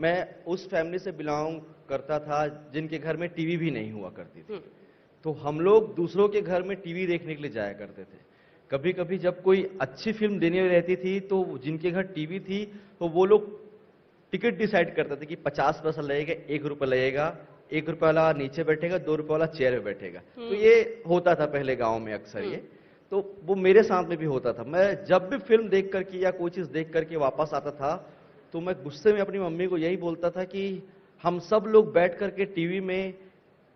मैं उस फैमिली से बिलोंग करता था जिनके घर में टीवी भी नहीं हुआ करती थी। तो हम लोग दूसरों के घर में टीवी देखने के लिए जाया करते थे। कभी कभी जब कोई अच्छी फिल्म देने रहती थी तो जिनके घर टीवी थी तो वो लोग टिकट डिसाइड करते थे कि 50 पैसा लगेगा, 1 रुपया लगेगा, 1 रुपया वाला नीचे बैठेगा, 2 रुपया वाला चेयर पे बैठेगा। तो ये होता था पहले गांव में अक्सर ये। तो वो मेरे साथ में भी होता था। मैं जब भी फिल्म देख करके या कोई चीज देख करके वापस आता था तो मैं गुस्से में अपनी मम्मी को यही बोलता था कि हम सब लोग बैठ करके टीवी में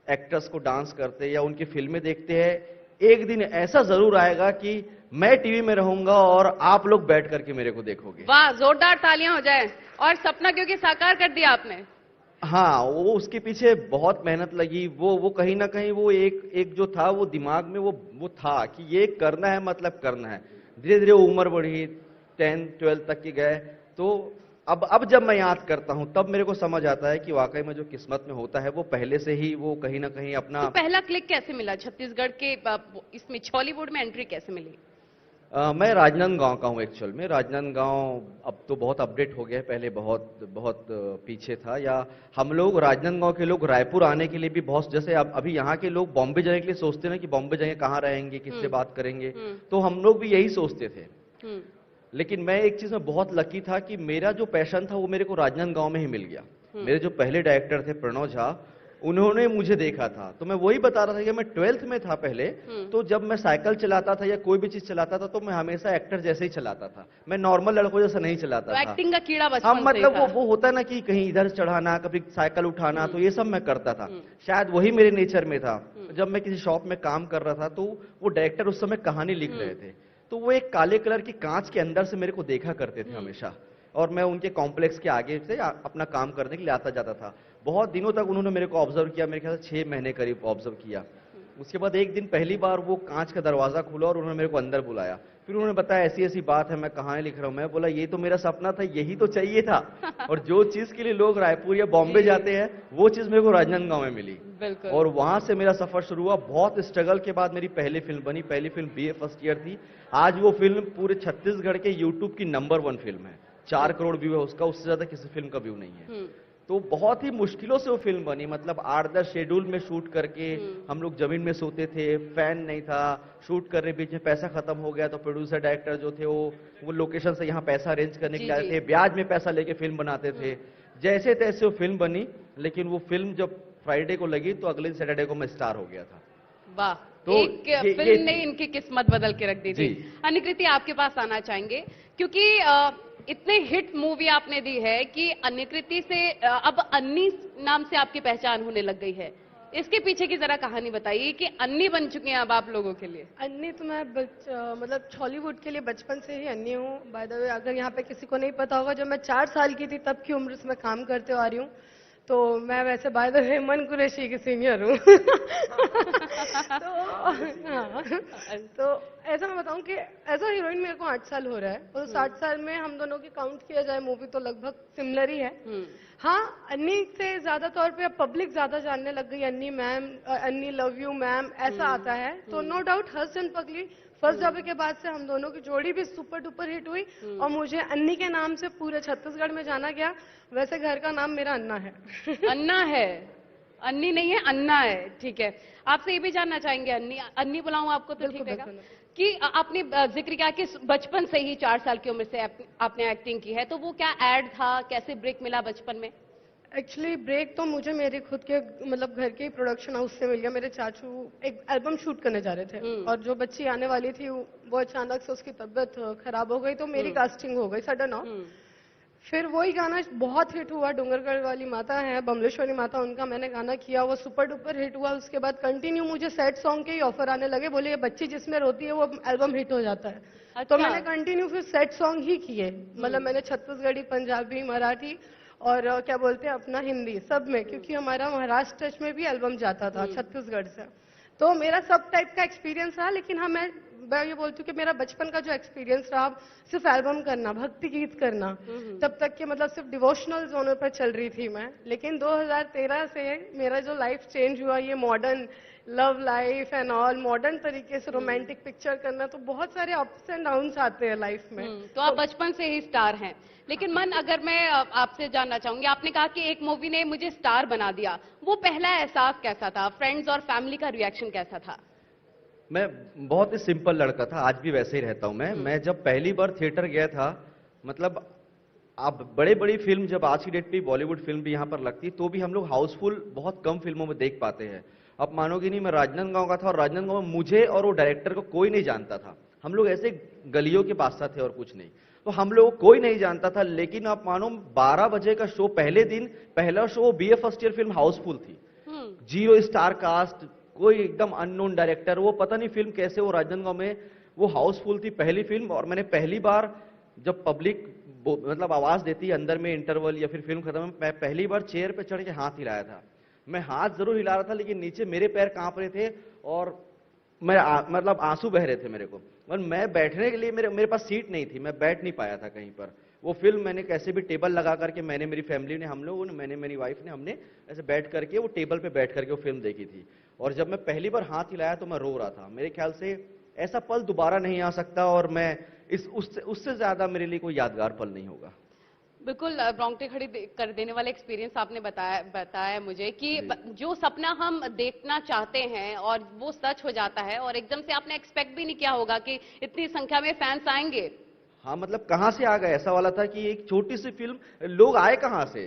एक्टर्स को डांस करते या उनकी फिल्में देखते हैं, एक दिन ऐसा जरूर आएगा कि मैं टीवी में रहूंगा और आप लोग बैठ करके मेरे को देखोगे। वाह, जोरदार तालियां हो जाए। और सपना क्योंकि साकार कर दिया आपने। हाँ, वो उसके पीछे बहुत मेहनत लगी। वो कहीं ना कहीं वो एक एक जो था वो दिमाग में वो था कि ये करना है, मतलब करना है। धीरे धीरे उम्र बढ़ी, 10th 12th तक की गए। तो अब जब मैं याद करता हूं तब मेरे को समझ आता है कि वाकई में जो किस्मत में होता है वो पहले से ही वो कहीं ना कहीं अपना। तो पहला क्लिक कैसे मिला छत्तीसगढ़ के इसमें बॉलीवुड में एंट्री कैसे मिली? मैं राजनांदगांव का हूँ एक्चुअल में। राजनांदगांव अब तो बहुत अपडेट हो गया है, पहले बहुत बहुत पीछे था। या हम लोग राजनांदगांव के लोग रायपुर आने के लिए भी बहुत, जैसे अब अभी यहाँ के लोग बॉम्बे जाने के लिए सोचते हैं कि बॉम्बे जाएंगे कहाँ रहेंगे, किससे बात करेंगे। तो हम लोग भी यही सोचते थे। लेकिन मैं एक चीज में बहुत लकी था कि मेरा जो पैशन था वो मेरे को राजनांदगांव में ही मिल गया। मेरे जो पहले डायरेक्टर थे प्रणव झा, उन्होंने मुझे देखा था। तो मैं वही बता रहा था कि मैं 12th में था पहले। तो जब मैं साइकिल चलाता था या कोई भी चीज चलाता था तो मैं हमेशा एक्टर जैसे ही चलाता था, मैं नॉर्मल लड़कों जैसा नहीं चलाता तो था। एक्टिंग का कीड़ा बचपन हाँ, से ही मतलब था। वो होता ना कि कहीं इधर चढ़ाना, कभी साइकिल उठाना, तो ये सब मैं करता था। शायद वही मेरे नेचर में था। जब मैं किसी शॉप में काम कर रहा था तो वो डायरेक्टर उस समय कहानी लिख रहे थे, तो वो एक काले कलर की कांच के अंदर से मेरे को देखा करते थे हमेशा। और मैं उनके कॉम्प्लेक्स के आगे से अपना काम करने के लिए आता जाता था। बहुत दिनों तक उन्होंने मेरे को ऑब्जर्व किया, मेरे ख्याल से 6 महीने करीब ऑब्जर्व किया। उसके बाद एक दिन पहली बार वो कांच का दरवाजा खुला और उन्होंने मेरे को अंदर बुलाया। फिर उन्होंने बताया ऐसी ऐसी बात है, मैं कहानी लिख रहा हूँ। मैं बोला ये तो मेरा सपना था, यही तो चाहिए था। और जो चीज के लिए लोग रायपुर या बॉम्बे जाते हैं वो चीज मेरे को राजनांदगांव में मिली। बिल्कुल। और वहां से मेरा सफर शुरू हुआ। बहुत स्ट्रगल के बाद मेरी पहली फिल्म बनी। पहली फिल्म बीए फर्स्ट ईयर थी। आज वो फिल्म पूरे छत्तीसगढ़ के यूट्यूब की नंबर 1 फिल्म है। 4 करोड़ व्यू है उसका, उससे ज्यादा किसी फिल्म का व्यू नहीं है। तो बहुत ही मुश्किलों से वो फिल्म बनी। मतलब 8-10 शेड्यूल में शूट करके हम लोग जमीन में सोते थे, फैन नहीं था। शूट करने बीच में पैसा खत्म हो गया तो प्रोड्यूसर डायरेक्टर जो थे वो लोकेशन से यहाँ पैसा अरेंज करने के लिए आते थे, ब्याज में पैसा लेके फिल्म बनाते थे। जैसे तैसे वो फिल्म बनी। लेकिन वो फिल्म जब फ्राइडे को लगी तो अगले सैटरडे को मैं स्टार हो गया था। वाह, तो एक फिल्म ने इनकी किस्मत बदल के रख दी थी। अन्यकृति, आपके पास आना चाहेंगे क्योंकि इतने हिट मूवी आपने दी है कि अन्यकृति से अब अन्नी नाम से आपकी पहचान होने लग गई है। इसके पीछे की जरा कहानी बताइए कि अन्नी बन चुके हैं अब आप लोगों के लिए। अन्नी तो मैं मतलब हॉलीवुड के लिए बचपन से ही अन्नी हूँ। बाय द वे, अगर यहाँ पे किसी को नहीं पता होगा, जब मैं 4 साल की थी तब की उम्र से मैं काम करते आ रही हूँ। तो मैं वैसे बाय द वे मन कुरैशी की सीनियर हूँ। तो हाँ, तो ऐसा मैं बताऊं कि एज अ हीरोइन मेरे को 8 साल हो रहा है और 60 साल में हम दोनों की काउंट किया जाए मूवी तो लगभग सिमिलर ही है। हाँ, अन्नी से ज्यादा तौर पे अब पब्लिक ज्यादा जानने लग गई। अन्नी मैम, अन्नी लव यू मैम, ऐसा आता है। तो नो डाउट हर्ष एंड पगली फर्स्ट डबे के बाद से हम दोनों की जोड़ी भी सुपर डुपर हिट हुई और मुझे अन्नी के नाम से पूरे छत्तीसगढ़ में जाना गया। वैसे घर का नाम मेरा अन्ना है। अन्ना है, अन्नी नहीं है, अन्ना है। ठीक है, आपसे ये भी जानना चाहेंगे, अन्नी अन्नी बुलाऊं आपको तो ठीक रहेगा? कि आपने जिक्र किया कि बचपन से ही 4 साल की उम्र से आपने एक्टिंग की है, तो वो क्या एड था, कैसे ब्रेक मिला बचपन में? एक्चुअली ब्रेक तो मुझे मेरे खुद के मतलब घर के प्रोडक्शन हाउस से मिल गया। मेरे चाचू एक एल्बम शूट करने जा रहे थे और जो बच्ची आने वाली थी वो अचानक से उसकी तबीयत खराब हो गई तो मेरी कास्टिंग हो गई सडन ऑफ। फिर वही गाना बहुत हिट हुआ। डूंगरगढ़ वाली माता है, बमलेश्वरी माता, उनका मैंने गाना किया, वो सुपर डुपर हिट हुआ। उसके बाद कंटिन्यू मुझे सैड सॉन्ग के ही ऑफर आने लगे। बोले ये बच्ची जिसमें रोती है वो एल्बम हिट हो जाता है। अच्छा। तो मैंने कंटिन्यू फिर सैड सॉन्ग ही किए। मतलब मैंने छत्तीसगढ़ी, पंजाबी, मराठी और क्या बोलते हैं अपना हिंदी, सब में, क्योंकि हमारा महाराष्ट्र टच में भी एल्बम जाता था छत्तीसगढ़ से। तो मेरा सब टाइप का एक्सपीरियंस रहा। लेकिन हाँ, मैं ये बोलती हूँ कि मेरा बचपन का जो एक्सपीरियंस रहा सिर्फ एल्बम करना, भक्ति गीत करना, तब तक के मतलब सिर्फ डिवोशनल जोनर पर चल रही थी मैं। लेकिन 2013 से मेरा जो लाइफ चेंज हुआ, ये modern love life and all modern तरीके से रोमांटिक पिक्चर करना, तो बहुत सारे अप्स एंड डाउन्स आते हैं लाइफ में। तो आप बचपन से ही स्टार हैं। लेकिन मन, अगर मैं आपसे जानना चाहूंगी, आपने कहा कि एक मूवी ने मुझे स्टार बना दिया, वो पहला एहसास कैसा था? फ्रेंड्स और फैमिली का रिएक्शन कैसा था? मैं बहुत ही सिंपल लड़का था, आज भी वैसे ही रहता हूं मैं जब पहली बार थिएटर गया था, मतलब आप बड़े बड़ी फिल्म जब आज की डेट पे बॉलीवुड फिल्म भी यहाँ पर लगती, तो भी हम लोग हाउसफुल बहुत कम फिल्मों में देख पाते हैं। आप मानोगे नहीं, मैं राजनांदगांव का था और राजनांदगांव में मुझे और वो डायरेक्टर को कोई नहीं जानता था। हम लोग ऐसे गलियों के पास थे और कुछ नहीं, तो हम लोग कोई नहीं जानता था। लेकिन आप मानो 12 बजे का शो, पहले दिन पहला show, BA first year film Housefull थी, 0 स्टार कास्ट, कोई एकदम अननोन डायरेक्टर, वो पता नहीं फिल्म कैसे वो राजनांदगांव में वो हाउसफुल थी, पहली फिल्म। और मैंने पहली बार जब पब्लिक मतलब आवाज देती है अंदर में इंटरवल या फिर फिल्म खत्म, मैं पहली बार चेयर पे चढ़ के हाथ हिलाया था। मैं हाथ जरूर हिला रहा था लेकिन नीचे मेरे पैर कांप रहे थे और मतलब आंसू बह रहे थे मेरे को। और मैं बैठने के लिए मेरे पास सीट नहीं थी, मैं बैठ नहीं पाया था कहीं पर। वो फिल्म मैंने कैसे भी टेबल लगा करके, मैंने, मेरी फैमिली ने, हम लोगों ने, मैंने, मेरी वाइफ ने, हमने ऐसे बैठ करके वो टेबल पे बैठ करके वो फिल्म देखी थी। और जब मैं पहली बार हाथ हिलाया तो मैं रो रहा था। मेरे ख्याल से ऐसा पल दोबारा नहीं आ सकता और मैं उससे ज्यादा मेरे लिए कोई यादगार पल नहीं होगा। बिल्कुल रोंगटे खड़ी कर देने वाला एक्सपीरियंस आपने बताया मुझे कि जो सपना हम देखना चाहते हैं और वो सच हो जाता है, और एकदम से आपने एक्सपेक्ट भी नहीं किया होगा कि इतनी संख्या में फैंस आएंगे। हाँ, मतलब कहाँ से आ गए, ऐसा वाला था कि एक छोटी सी फिल्म, लोग आए कहाँ से।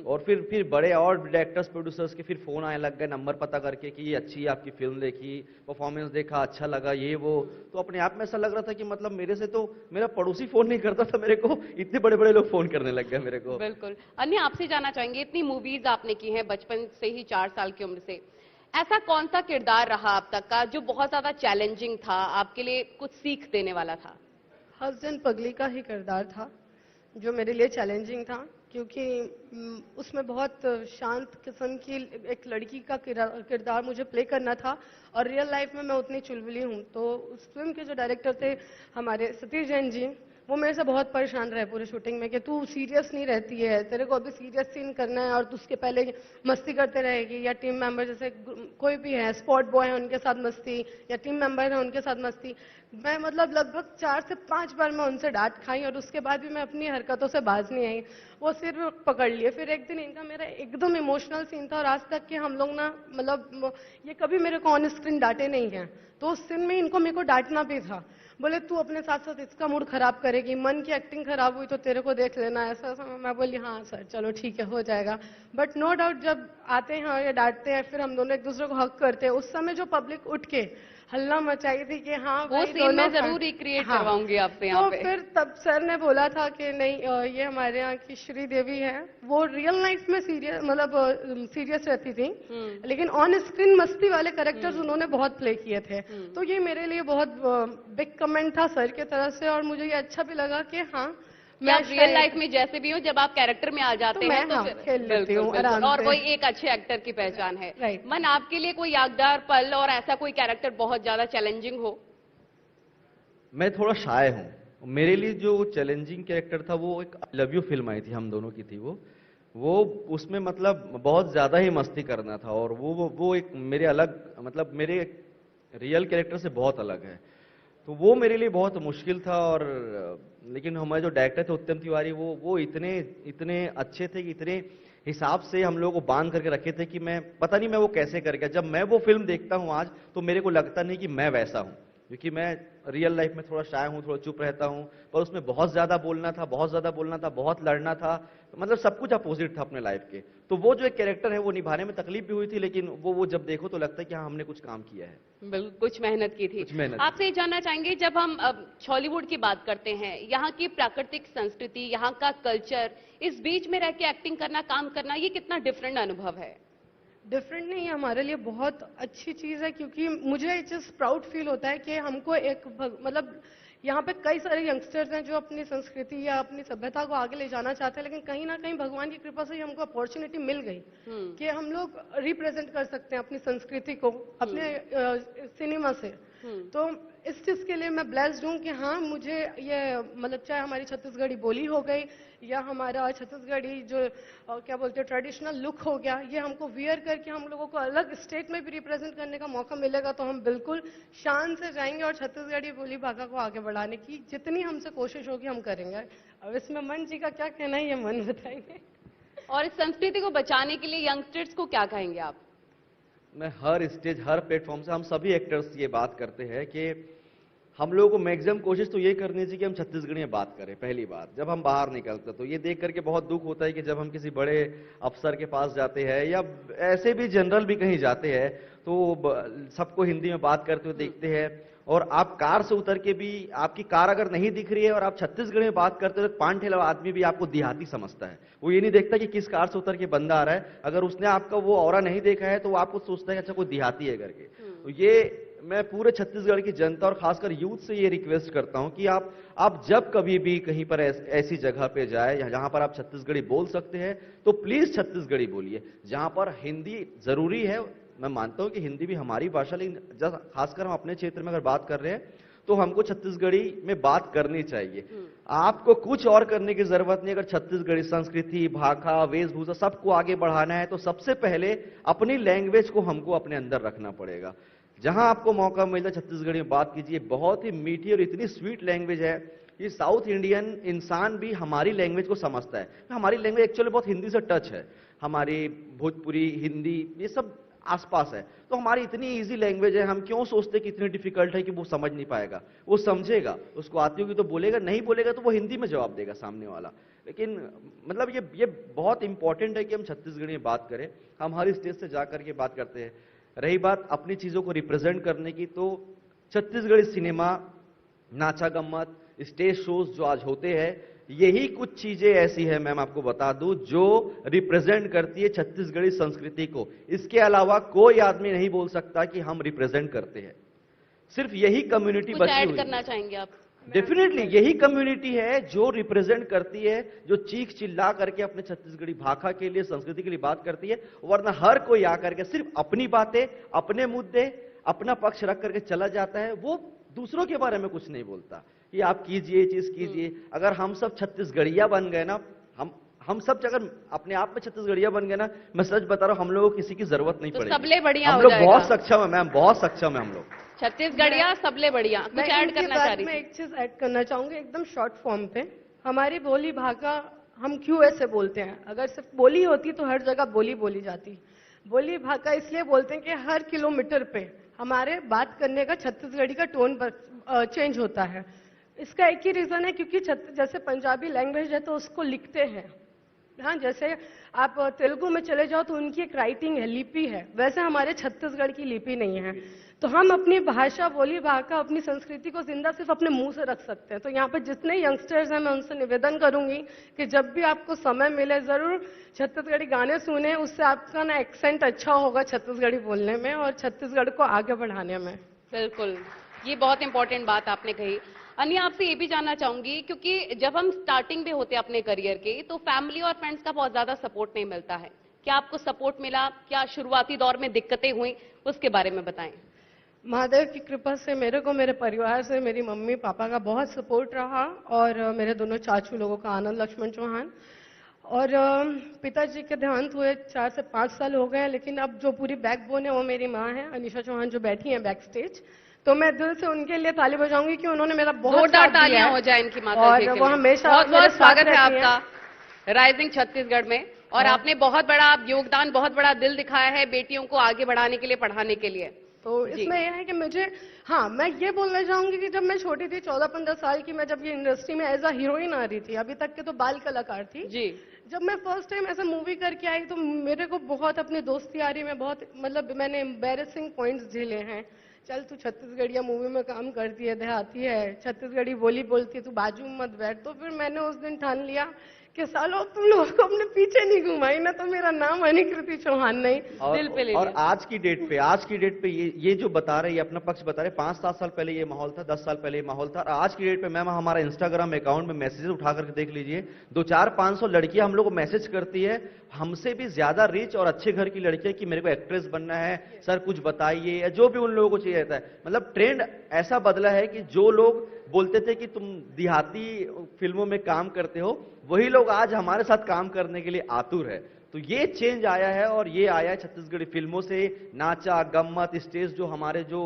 और फिर बड़े और डायरेक्टर्स प्रोड्यूसर्स के फिर फोन आने लग गए, नंबर पता करके कि ये अच्छी है आपकी फिल्म, देखी, परफॉर्मेंस देखा, अच्छा लगा, ये वो। तो अपने आप में ऐसा लग रहा था कि मतलब मेरे से तो मेरा पड़ोसी फोन नहीं करता था मेरे को, इतने बड़े बड़े लोग फोन करने लग गए मेरे को। बिल्कुल। अन्य, आपसे जानना चाहेंगे, इतनी मूवीज आपने की हैं बचपन से ही, 4 साल की उम्र से, ऐसा कौन सा किरदार रहा अब तक का जो बहुत ज्यादा चैलेंजिंग था, आपके लिए कुछ सीख देने वाला था? हसन पगली का ही किरदार था जो मेरे लिए चैलेंजिंग था, क्योंकि उसमें बहुत शांत किस्म की एक लड़की का किरदार मुझे प्ले करना था और रियल लाइफ में मैं उतनी चुलबुली हूँ। तो उस फिल्म के जो डायरेक्टर थे हमारे सतीश जैन जी, वो मेरे से बहुत परेशान रहे पूरे शूटिंग में कि तू सीरियस नहीं रहती है, तेरे को अभी सीरियस सीन करना है और तू उसके पहले मस्ती करते रहेगी, या टीम मेंबर जैसे कोई भी है, स्पॉट बॉय है उनके साथ मस्ती, या टीम मेंबर है उनके साथ मस्ती। मैं मतलब लगभग 4 से 5 बार मैं उनसे डांट खाई और उसके बाद भी मैं अपनी हरकतों से बाज नहीं आई, वो सिर पकड़ लिए। फिर एक दिन इनका मेरा एकदम इमोशनल सीन था और आज तक कि हम लोग ना, मतलब ये कभी मेरे को ऑन स्क्रीन डांटे नहीं हैं, तो उस सीन में इनको मेरे को डांटना भी था। बोले तू अपने साथ साथ इसका मूड खराब करेगी, मन की एक्टिंग खराब हुई तो तेरे को देख लेना, ऐसा ऐसा। मैं बोली हाँ सर चलो ठीक है हो जाएगा। बट नो डाउट जब आते हैं और ये डांटते हैं, फिर हम दोनों एक दूसरे को हक करते हैं, उस समय जो पब्लिक उठ के हल्ला मचाई थी कि हाँ वो सीन मैं जरूर रिक्रिएट करवाऊंगी आपसे यहाँ पे। तो फिर तब सर ने बोला था कि नहीं ये हमारे यहाँ की श्री देवी है, वो रियल लाइफ में सीरियस, मतलब सीरियस रहती थी, लेकिन ऑन स्क्रीन मस्ती वाले कैरेक्टर्स उन्होंने बहुत प्ले किए थे। तो ये मेरे लिए बहुत बिग कमेंट था सर की तरफ से और मुझे ये अच्छा भी लगा कि हाँ मैं रियल लाइफ में जैसे भी हूँ, जब आप कैरेक्टर में आ जाते हैं तो फिर खेल लेती हूँ आराम और से। वही एक अच्छे एक्टर की पहचान है। राइट। मन, आपके लिए कोई यादगार पल और ऐसा कोई कैरेक्टर बहुत ज्यादा चैलेंजिंग हो? मैं थोड़ा शाय हूँ, मेरे लिए जो चैलेंजिंग कैरेक्टर था वो एक लव यू फिल्म आई थी, हम दोनों की थी वो उसमें मतलब बहुत ज्यादा ही मस्ती करना था और वो एक मेरे अलग, मतलब मेरे रियल कैरेक्टर से बहुत अलग है, तो वो मेरे लिए बहुत मुश्किल था। और लेकिन हमारे जो डायरेक्टर थे उत्तम तिवारी, वो इतने अच्छे थे कि इतने हिसाब से हम लोगों को बांध करके रखे थे कि मैं पता नहीं मैं वो कैसे कर गया। जब मैं वो फिल्म देखता हूँ आज तो मेरे को लगता नहीं कि मैं वैसा हूँ, क्योंकि मैं रियल लाइफ में थोड़ा शाय हूँ, थोड़ा चुप रहता हूँ, पर उसमें बहुत ज्यादा बोलना था, बहुत लड़ना था, मतलब सब कुछ अपोजिट था अपने लाइफ के। तो वो जो एक कैरेक्टर है वो निभाने में तकलीफ भी हुई थी, लेकिन वो जब देखो तो लगता है कि हाँ हमने कुछ काम किया है, बिल्कुल कुछ मेहनत की थी। आपसे ये जानना चाहेंगे, जब हम हॉलीवुड की बात करते हैं, यहाँ की प्राकृतिक संस्कृति, यहाँ का कल्चर, इस बीच में रह के एक्टिंग करना, काम करना, ये कितना डिफरेंट अनुभव है? डिफरेंट नहीं है, हमारे लिए बहुत अच्छी चीज है, क्योंकि मुझे जस्ट प्राउड फील होता है कि हमको एक मतलब यहाँ पे कई सारे यंगस्टर्स हैं जो अपनी संस्कृति या अपनी सभ्यता को आगे ले जाना चाहते हैं, लेकिन कहीं ना कहीं भगवान की कृपा से हमको अपॉर्चुनिटी मिल गई कि हम लोग रिप्रेजेंट कर सकते हैं अपनी संस्कृति को अपने सिनेमा से। तो इस चीज के लिए मैं ब्लेस्ड हूँ कि हाँ मुझे ये मतलब चाहे हमारी छत्तीसगढ़ी बोली हो गई या हमारा छत्तीसगढ़ी जो क्या बोलते हैं ट्रेडिशनल लुक हो गया, ये हमको वियर करके हम लोगों को अलग स्टेट में भी रिप्रेजेंट करने का मौका मिलेगा तो हम बिल्कुल शान से जाएंगे और छत्तीसगढ़ी बोली भाषा को आगे बढ़ाने की जितनी हमसे कोशिश होगी हम करेंगे। अब इसमें मन जी का क्या कहना है ये मन बताएंगे। और इस संस्कृति को बचाने के लिए यंगस्टर्स को क्या कहेंगे आप? मैं हर स्टेज हर प्लेटफॉर्म से हम सभी एक्टर्स ये बात करते हैं कि हम लोगों को मैक्सिमम कोशिश तो ये करनी चाहिए कि हम छत्तीसगढ़ी में बात करें। पहली बात, जब हम बाहर निकलते तो ये देख करके बहुत दुख होता है कि जब हम किसी बड़े अफसर के पास जाते हैं या ऐसे भी जनरल भी कहीं जाते हैं तो सबको हिंदी में बात करते हुए देखते हैं, और आप कार से उतर के भी आपकी कार अगर नहीं दिख रही है और आप छत्तीसगढ़ी में बात करते हो तो पान ठेला आदमी भी आपको देहाती समझता है। वो ये नहीं देखता कि किस कार से उतर के बंदा आ रहा है, अगर उसने आपका वो ऑरा नहीं देखा है तो वो आपको सोचता है कि अच्छा कोई देहाती है करके। तो ये मैं पूरे छत्तीसगढ़ की जनता और खासकर यूथ से ये रिक्वेस्ट करता हूं कि आप जब कभी भी कहीं पर ऐसी जगह पे जाए जहां पर आप छत्तीसगढ़ी बोल सकते हैं तो प्लीज छत्तीसगढ़ी बोलिए। जहां पर हिंदी जरूरी है, मैं मानता हूं कि हिंदी भी हमारी भाषा, लेकिन खासकर हम अपने क्षेत्र में अगर बात कर रहे हैं तो हमको छत्तीसगढ़ी में बात करनी चाहिए। आपको कुछ और करने की जरूरत नहीं। अगर छत्तीसगढ़ी संस्कृति, भाषा, वेशभूषा सबको आगे बढ़ाना है तो सबसे पहले अपनी लैंग्वेज को हमको अपने अंदर रखना पड़ेगा। जहां आपको मौका मिले छत्तीसगढ़ी में बात कीजिए। बहुत ही मीठी और इतनी स्वीट लैंग्वेज है कि साउथ इंडियन इंसान भी हमारी लैंग्वेज को समझता है। हमारी लैंग्वेज एक्चुअली बहुत हिंदी से टच है, हमारी भोजपुरी, हिंदी ये सब आसपास है, तो हमारी इतनी इजी लैंग्वेज है। हम क्यों सोचते कि इतनी डिफिकल्ट है कि वो समझ नहीं पाएगा। वो समझेगा, उसको आती होगी तो बोलेगा, नहीं बोलेगा तो वो हिंदी में जवाब देगा सामने वाला। लेकिन मतलब ये बहुत इंपॉर्टेंट है कि हम छत्तीसगढ़ी में बात करें। हम हर स्टेज से जाकर के बात करते हैं। रही बात अपनी चीजों को रिप्रेजेंट करने की, तो छत्तीसगढ़ी सिनेमा, नाचा गम्मत, स्टेज शोज जो आज होते हैं, यही कुछ चीजें ऐसी है मैम आपको बता दूं जो रिप्रेजेंट करती है छत्तीसगढ़ी संस्कृति को। इसके अलावा कोई आदमी नहीं बोल सकता कि हम रिप्रेजेंट करते हैं। सिर्फ यही कम्युनिटी कुछ बची ऐड हुई करना चाहेंगे आप? डेफिनेटली यही कम्युनिटी है जो रिप्रेजेंट करती है, जो चीख चिल्ला करके अपने छत्तीसगढ़ी भाषा के लिए, संस्कृति के लिए बात करती है। वरना हर कोई आकर के सिर्फ अपनी बातें, अपने मुद्दे, अपना पक्ष रख करके चला जाता है। वो दूसरों के बारे में कुछ नहीं बोलता कि आप कीजिए, चीज कीजिए। अगर हम सब छत्तीसगढ़िया बन गए ना, हम सब अगर अपने आप में छत्तीसगढ़िया बन गए ना, मैं सच बता रहा हूं, हम लोगों को किसी की जरूरत नहीं पड़ेगी। सबले बढ़िया हम लोग बहुत सक्षम है मैम, बहुत सक्षम है हम लोग। छत्तीसगढ़िया सबले बढ़िया। कुछ ऐड करना चाह रही मैं थी? एक चीज ऐड करना चाहूंगी एकदम शॉर्ट फॉर्म पे। हमारी बोली भाषा हम क्यों ऐसे बोलते हैं? अगर सिर्फ बोली होती तो हर जगह बोली बोली जाती। बोली भाषा इसलिए बोलते हैं कि हर किलोमीटर पे हमारे बात करने का छत्तीसगढ़ी का टोन चेंज होता है। इसका एक ही रीजन है क्योंकि जैसे पंजाबी लैंग्वेज है तो उसको लिखते हैं, हाँ, जैसे आप तेलुगु में चले जाओ तो उनकी एक राइटिंग है, लिपि है, वैसे हमारे छत्तीसगढ़ की लिपि नहीं है। तो हम अपनी भाषा, बोली भाषा, अपनी संस्कृति को जिंदा सिर्फ अपने मुंह से रख सकते हैं। तो यहाँ पर जितने यंगस्टर्स हैं मैं उनसे निवेदन करूंगी कि जब भी आपको समय मिले जरूर छत्तीसगढ़ी गाने सुने, उससे आपका ना एक्सेंट अच्छा होगा छत्तीसगढ़ी बोलने में और छत्तीसगढ़ को आगे बढ़ाने में। बिल्कुल, ये बहुत इंपॉर्टेंट बात आपने कही। अन्य आपसे ये भी जानना चाहूंगी, क्योंकि जब हम स्टार्टिंग में होते हैं अपने करियर के तो फैमिली और फ्रेंड्स का बहुत ज्यादा सपोर्ट नहीं मिलता है। क्या आपको सपोर्ट मिला? क्या शुरुआती दौर में दिक्कतें हुई? उसके बारे में बताएं। महादेव की कृपा से मेरे को मेरे परिवार से मेरी मम्मी पापा का बहुत सपोर्ट रहा और मेरे दोनों चाचू लोगों का, आनंद लक्ष्मण चौहान, और पिताजी के देहांत हुए 4 से 5 साल हो गए। लेकिन अब जो पूरी बैकबोन है वो मेरी माँ है, अनिशा चौहान, जो बैठी है बैक स्टेज। तो मैं दिल से उनके लिए ताली बजाऊंगी कि उन्होंने मेरा बहुत साथ दिया तालियां हो जाए इनकी माता जी के लिए। और वो हमेशा बहुत बहुत स्वागत है रहती हैं। आपका राइजिंग छत्तीसगढ़ में। और आपने बहुत बड़ा योगदान, बहुत बड़ा दिल दिखाया है बेटियों को आगे बढ़ाने के लिए, पढ़ाने के लिए। तो इसमें यह है कि मुझे, हाँ, मैं ये बोलना चाहूंगी कि जब मैं छोटी थी 14-15 साल की, मैं जब ये इंडस्ट्री में एज अ हीरोइन आ रही थी, अभी तक के तो बाल कलाकार थी जी, जब मैं फर्स्ट टाइम ऐसा मूवी करके आई तो मेरे को बहुत अपनी दोस्ती यारी में बहुत, मतलब मैंने एम्बेरसिंग पॉइंट्स झेले हैं। चल तू छत्तीसगढ़िया मूवी में काम करती है, देहाती है, छत्तीसगढ़ी बोली बोलती है, तू बाजू में मत बैठ। तो फिर मैंने उस दिन ठान लिया कि सालों तुम लोगों को अपने पीछे नहीं घुमाई ना, तो मेरा नाम अनिकृति चौहान नहीं। दिल पे ले और लिया। आज की डेट पे ये जो बता रहे, ये अपना पक्ष बता रहे, 5-7 साल पहले ये माहौल था, 10 साल पहले ये माहौल था, और आज की डेट पे मैम हमारा इंस्टाग्राम अकाउंट में मैसेजेस उठा करके देख लीजिए, 200-500 लड़कियां हम लोग को मैसेज करती है, हमसे भी ज्यादा रिच और अच्छे घर की लड़कियां कि मेरे को एक्ट्रेस बनना है सर, कुछ बताइए, या जो भी उन लोगों को चाहिए रहता है। मतलब ट्रेंड ऐसा बदला है कि जो लोग बोलते थे कि तुम देहाती फिल्मों में काम करते हो, वही लोग आज हमारे साथ काम करने के लिए आतुर है। तो ये चेंज आया है, और ये आया है छत्तीसगढ़ी फिल्मों से। नाचा गम्मत स्टेज जो हमारे जो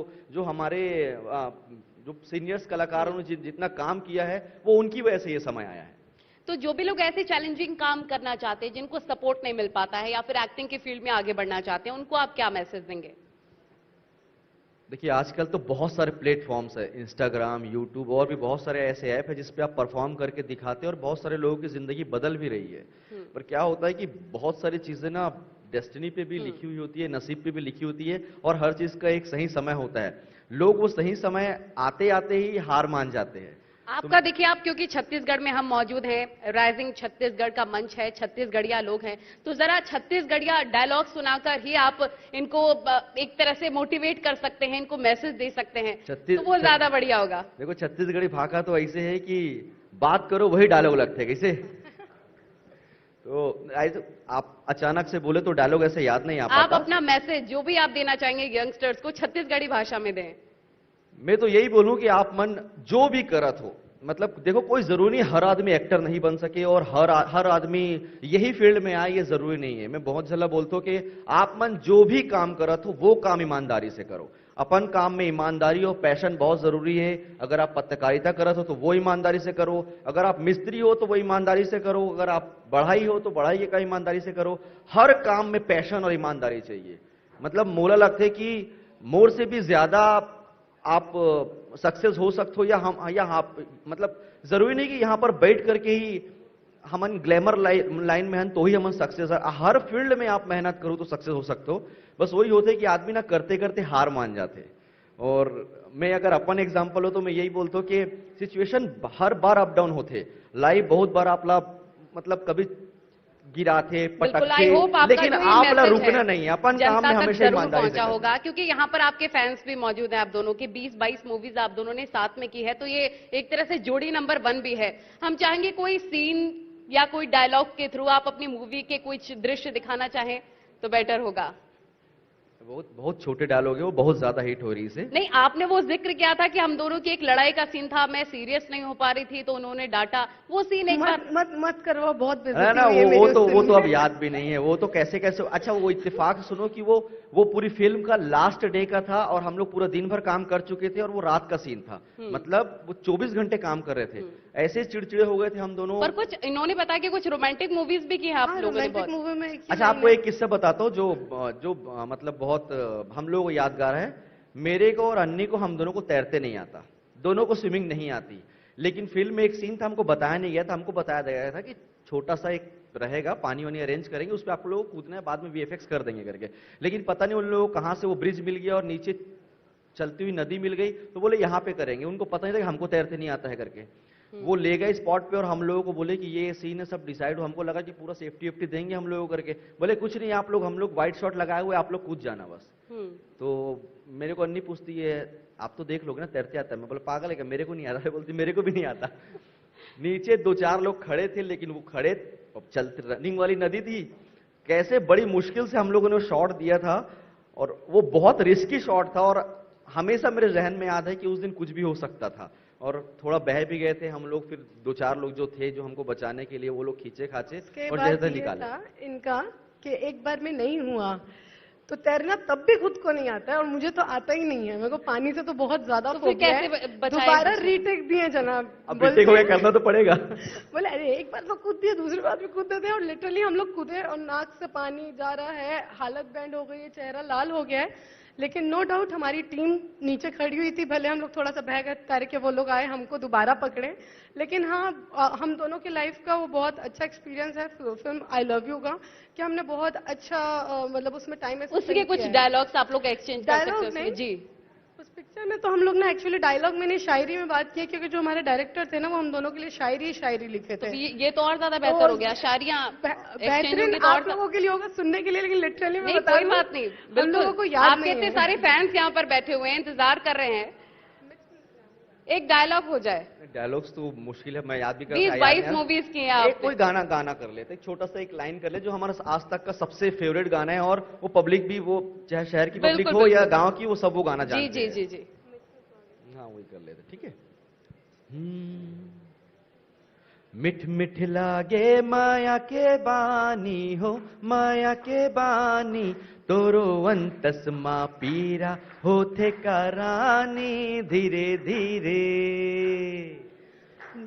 सीनियर्स कलाकारों ने जितना काम किया है, वो उनकी वजह से ये समय आया है। तो जो भी लोग ऐसे चैलेंजिंग काम करना चाहते हैं, जिनको सपोर्ट नहीं मिल पाता है या फिर एक्टिंग की फील्ड में आगे बढ़ना चाहते हैं, उनको आप क्या मैसेज देंगे? देखिए आजकल तो बहुत सारे प्लेटफॉर्म्स है, इंस्टाग्राम, यूट्यूब और भी बहुत सारे ऐसे ऐप है जिस पे आप परफॉर्म करके दिखाते हैं, और बहुत सारे लोगों की जिंदगी बदल भी रही है। पर क्या होता है कि बहुत सारी चीजें ना डेस्टिनी पे भी लिखी हुई होती है, नसीब पे भी लिखी होती है, और हर चीज का एक सही समय होता है। लोग वो सही समय आते आते ही हार मान जाते हैं। आपका देखिए, आप क्योंकि छत्तीसगढ़ में हम मौजूद हैं, राइजिंग छत्तीसगढ़ का मंच है, छत्तीसगढ़िया लोग हैं, तो जरा छत्तीसगढ़िया डायलॉग सुनाकर ही आप इनको एक तरह से मोटिवेट कर सकते हैं, इनको मैसेज दे सकते हैं, तो वो ज्यादा बढ़िया होगा। देखो छत्तीसगढ़ी भाषा तो ऐसे है कि बात करो वही डायलॉग लगते हैं कैसे। तो आप अचानक से बोले तो डायलॉग ऐसे याद नहीं आ पाता। आप अपना मैसेज जो भी आप देना चाहेंगे यंगस्टर्स को, छत्तीसगढ़ी भाषा में दें। मैं तो यही बोलूं कि आप मन जो भी करत हो, मतलब देखो कोई जरूरी नहीं हर आदमी एक्टर नहीं बन सके और हर आदमी यही फील्ड में आए, ये जरूरी नहीं है। मैं बहुत जल्द बोलता हूं कि आप मन जो भी काम करत हो वो काम ईमानदारी से करो। अपन काम में ईमानदारी और पैशन बहुत जरूरी है। अगर आप पत्रकारिता करत हो तो वो ईमानदारी से करो, अगर आप मिस्त्री हो तो वो ईमानदारी से करो, अगर आप बढ़ाई हो तो बढ़ाई का ईमानदारी से करो। हर काम में पैशन और ईमानदारी चाहिए। मतलब मोला लगता है कि मोर से भी ज्यादा आप सक्सेस हो सकते हो, या आप मतलब जरूरी नहीं कि यहां पर बैठ करके ही हमन ग्लैमर लाइन में हैं तो ही हमन सक्सेस है। हर फील्ड में आप मेहनत करो तो सक्सेस हो सकते हो। बस वही होते है कि आदमी ना करते करते हार मान जाते। और मैं अगर अपन एग्जांपल हो तो मैं यही बोलता हूं कि सिचुएशन हर बार अप डाउन होते, लाइफ बहुत बार आपला मतलब कभी गिराते पटकते, लेकिन आपला रुकना नहीं है। अपन काम में हमेशा ईमानदारी से होगा, क्योंकि यहाँ पर आपके फैंस भी मौजूद हैं। आप दोनों की 20-22 मूवीज आप दोनों ने साथ में की है, तो ये एक तरह से जोड़ी नंबर 1 भी है। हम चाहेंगे कोई सीन या कोई डायलॉग के थ्रू आप अपनी मूवी के कुछ दृश्य दिखाना चाहें तो बेटर होगा। बहुत छोटे डायलॉग है, वो बहुत ज्यादा हिट हो रही है। नहीं, आपने वो जिक्र किया था कि हम दोनों की एक लड़ाई का सीन था, मैं सीरियस नहीं हो पा रही थी तो उन्होंने डांटा, वो सीन एक बार मत करवाओ, बहुत है ना। वो तो अब याद भी नहीं है। वो तो कैसे अच्छा वो इत्तेफाक सुनो कि वो पूरी फिल्म का लास्ट डे का था और हम लोग पूरा दिन भर काम कर चुके थे और वो रात का सीन था। मतलब वो 24 घंटे काम कर रहे थे। ऐसे चिड़चिड़े हो गए थे हम दोनों। पर कुछ इन्होंने बताया कि कुछ रोमांटिक मूवीज भी की है आप लोगों ने बहुत। मूवी में अच्छा आपको एक किस्सा बताता हूँ जो मतलब बहुत हम लोगों को यादगार है। मेरे को और अन्नी को, हम दोनों को तैरते नहीं आता, दोनों को स्विमिंग नहीं आती। लेकिन फिल्म में एक सीन था, हमको बताया नहीं गया था। हमको बताया गया था कि छोटा सा एक रहेगा, पानी वानी अरेंज करेंगे, उस पर आप लोग कूदना है, बाद में वीएफएक्स कर देंगे करके। लेकिन पता नहीं उन लोगों को कहां से वो ब्रिज मिल गया और नीचे चलती हुई नदी मिल गई, तो बोले यहाँ पे करेंगे। उनको पता नहीं था कि हमको तैरते नहीं आता है करके। वो ले गए स्पॉट पे और हम लोगों को बोले कि ये सीन है, सब डिसाइड हो। हमको लगा कि पूरा सेफ्टी वेफ्टी देंगे हम लोगों करके। बोले कुछ नहीं, आप लोग, हम लोग वाइट शॉट लगाए हुए, आप लोग कूद जाना बस। तो मेरे को अन्नी पूछती है आप तो देख लोगे ना तैरते आता है। मैं बोला पागल है क्या, मेरे को नहीं आता है। बोलती मेरे को भी नहीं आता। नीचे 2-4 लोग खड़े थे, लेकिन वो खड़े चलते, रनिंग वाली नदी थी, कैसे बड़ी मुश्किल से हम लोगों ने शॉट दिया था। और वो बहुत रिस्की शॉट था और हमेशा मेरे जहन में याद है कि उस दिन कुछ भी हो सकता था। और थोड़ा बह भी गए थे हम लोग। फिर 2-4 लोग जो थे जो हमको बचाने के लिए, वो लोग खींचे खाचे और जैसे निकाले। इनका कि एक बार में नहीं हुआ तो तैरना तब भी खुद को नहीं आता है, और मुझे तो आता ही नहीं है। मेरे को पानी से तो बहुत ज्यादा फोबिया है। दोबारा रीटेक दिए जनाब। अब रीटेक हो गया, करना तो पड़ेगा। बोले अरे एक बार तो कूद दिया, दूसरी बार भी कूद देते हैं। और लिटरली हम लोग कूदे और नाक से पानी जा रहा है, हालत बैंड हो गई है, चेहरा लाल हो गया है। लेकिन नो डाउट हमारी टीम नीचे खड़ी हुई थी, भले हम लोग थोड़ा सा बह गए तैर के, वो लोग आए हमको दोबारा पकड़े। लेकिन हाँ, हम दोनों की लाइफ का वो बहुत अच्छा एक्सपीरियंस है फिल्म आई लव यू का, कि हमने बहुत अच्छा मतलब उसमें टाइम उसके कुछ डायलॉग्स आप लोग एक्सचेंज कर सकते हो जी। पिक्चर में तो हम लोग ना एक्चुअली डायलॉग में नहीं शायरी में बात की, क्योंकि जो हमारे डायरेक्टर थे ना वो हम दोनों के लिए शायरी लिखे थे। तो ये तो और ज्यादा बेहतर हो गया, शायरियां बेहतरीन आप लोगों के लिए होगा सुनने के लिए, लेकिन लिटरली मैं बता कोई रही हूँ, बात नहीं, हम लोगों को याद आपके नहीं इतने है। सारे फैंस यहाँ पर बैठे हुए हैं, इंतजार कर रहे हैं, एक डायलॉग हो जाए। डायलॉग्स तो मुश्किल है, मैं याद भी 20-22 मूवीज की हैं एक कोई गाना कर लेते, एक छोटा सा एक लाइन कर ले जो हमारा आज तक का सबसे फेवरेट गाना है, और वो पब्लिक भी, वो चाहे शहर की पब्लिक हो या गांव की, वो सब वो गाना जानते हैं। जी जी जी जी, हाँ वही कर लेते, ठीक है। मिठ मिठ लागे माया के बानी हो, माया के बानी, तोरो अंतस मा पीरा होथे करानी, धीरे धीरे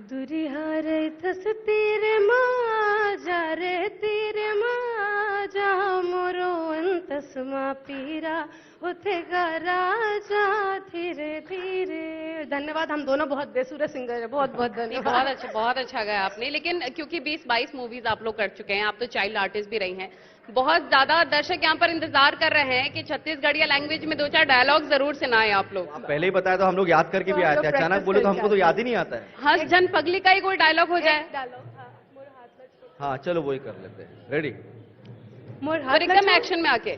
दुरिहारे थस तीरे माँ जा रे तीरे माँ जा, मोरो अंतस मा पीरा होथे राजा, धीरे धीरे। धन्यवाद, हम दोनों बहुत बेसुरे सिंगर हैं, बहुत बहुत धन्यवाद। बहुत अच्छा गाया आपने। लेकिन क्योंकि 20-22 मूवीज आप लोग कर चुके हैं, आप तो चाइल्ड आर्टिस्ट भी रही हैं, बहुत ज्यादा दर्शक यहाँ पर इंतजार कर रहे हैं कि छत्तीसगढ़िया लैंग्वेज में 2-4 डायलॉग जरूर सुनाए आप लोग। पहले ही बताया तो हम लोग याद करके भी आए थे, अचानक बोले तो हमको तो याद ही नहीं आता है। हंस जन पगली का ही कोई डायलॉग हो जाए। हाँ चलो वही कर लेते हैं, रेडी। और एकदम एक्शन में आके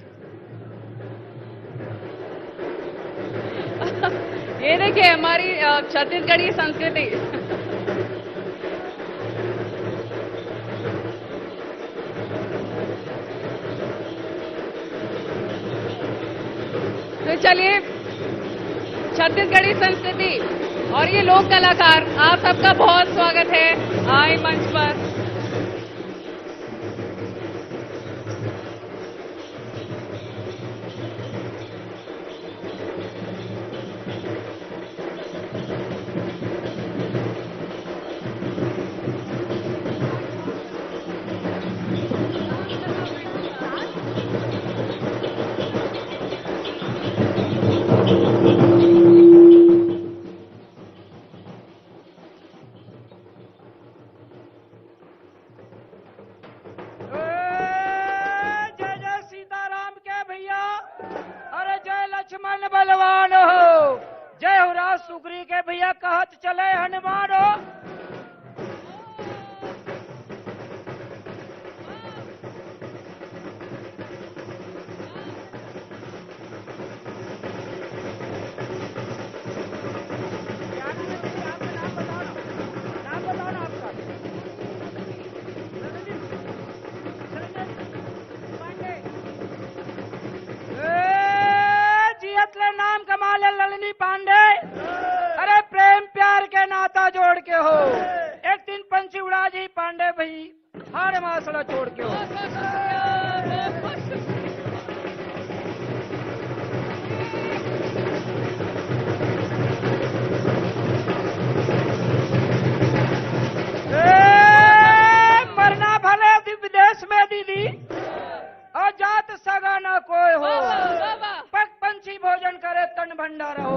ये देखिए हमारी छत्तीसगढ़ी संस्कृति। तो चलिए, छत्तीसगढ़ी संस्कृति और ये लोक कलाकार, आप सबका बहुत स्वागत है, आए मंच पर। लक्ष्मण बलवान हो, जय हो राज सुग्री के भैया, कहत चले हनुमान हो। नाम कमाल है ललनी पांडे, अरे प्रेम प्यार के नाता जोड़ के हो, एक दिन पंछी उड़ा जी पांडे भाई, हर मासड़ा छोड़ के हो। मरना भले विदेश में दीदी, और जात सगा ना कोई हो, पग पंछी भोजन करे तन भंडारा हो।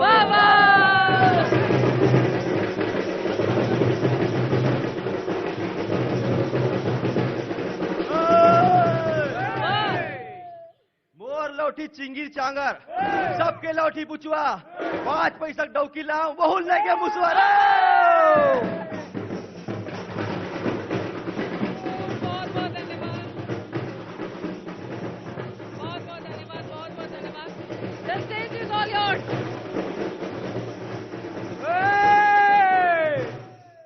मोर लौटी चिंगी चांगर, सबके लौटी पुचुआ, 5 पैसा डौकी लाऊं, बहुल लगे मुसवारा।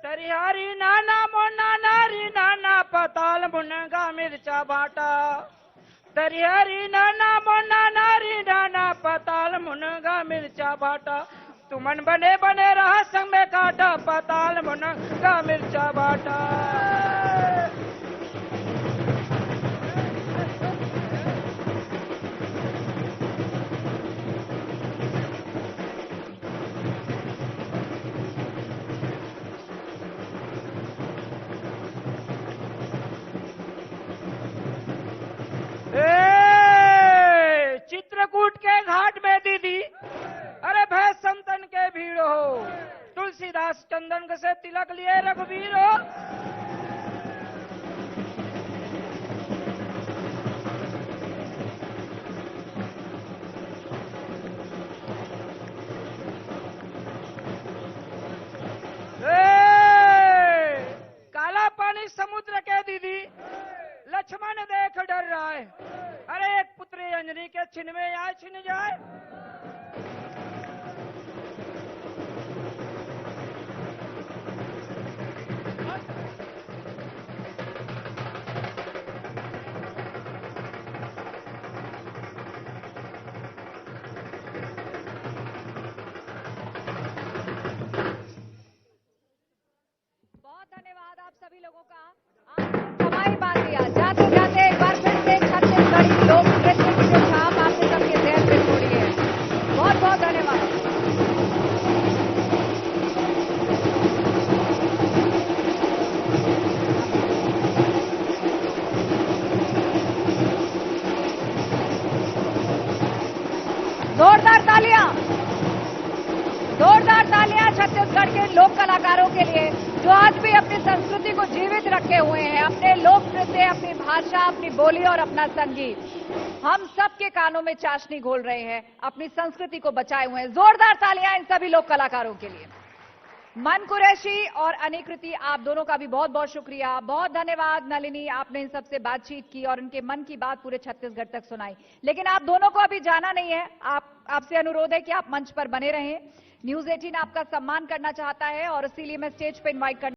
तरिहारी नाना मोना नारी नाना पताल मुनगा मिर्चा बाटा, तरिहारी नाना मोना नारी नाना पताल मुनगा मिर्चा बाटा, तुमन बने बने रहा संग में काटा, पताल मुनगा मिर्चा बाटा। चित्रकूट के घाट में दीदी, अरे भय संतन के भीड़ हो, तुलसीदास चंदन से तिलक लिए रघुवीर हो। राय, अरे एक पुत्री अंजनी के छिन में आए छिन जाए। धन्यवाद आप सभी लोगों का। आपने समाई बांध दिया। जाते जाते एक बार फिर से छत्तीसगढ़ी लोक नृत्य की जो छाप आपने सबके जहन में छोड़ी है, बहुत बहुत धन्यवाद। जोरदार तालियां छत्तीसगढ़ के लोक कलाकारों के लिए जो आज भी अपनी संस्कृति को जीवित रखे हुए हैं, अपने लोक नृत्य, अपनी भाषा, अपनी बोली और अपना संगीत। हम सबके कानों में चाशनी घोल रहे हैं, अपनी संस्कृति को बचाए हुए हैं। जोरदार तालियां इन सभी लोक कलाकारों के लिए। मन कुरैशी और अनिकृति, आप दोनों का भी बहुत बहुत शुक्रिया, बहुत धन्यवाद। नलिनी, आपने इन सबसे बातचीत की और उनके मन की बात पूरे छत्तीसगढ़ तक सुनाई। लेकिन आप दोनों को अभी जाना नहीं है। आपसे अनुरोध है कि आप मंच पर बने रहें। न्यूज़ 18 आपका सम्मान करना चाहता है और इसीलिए मैं स्टेज पर इनवाइट करना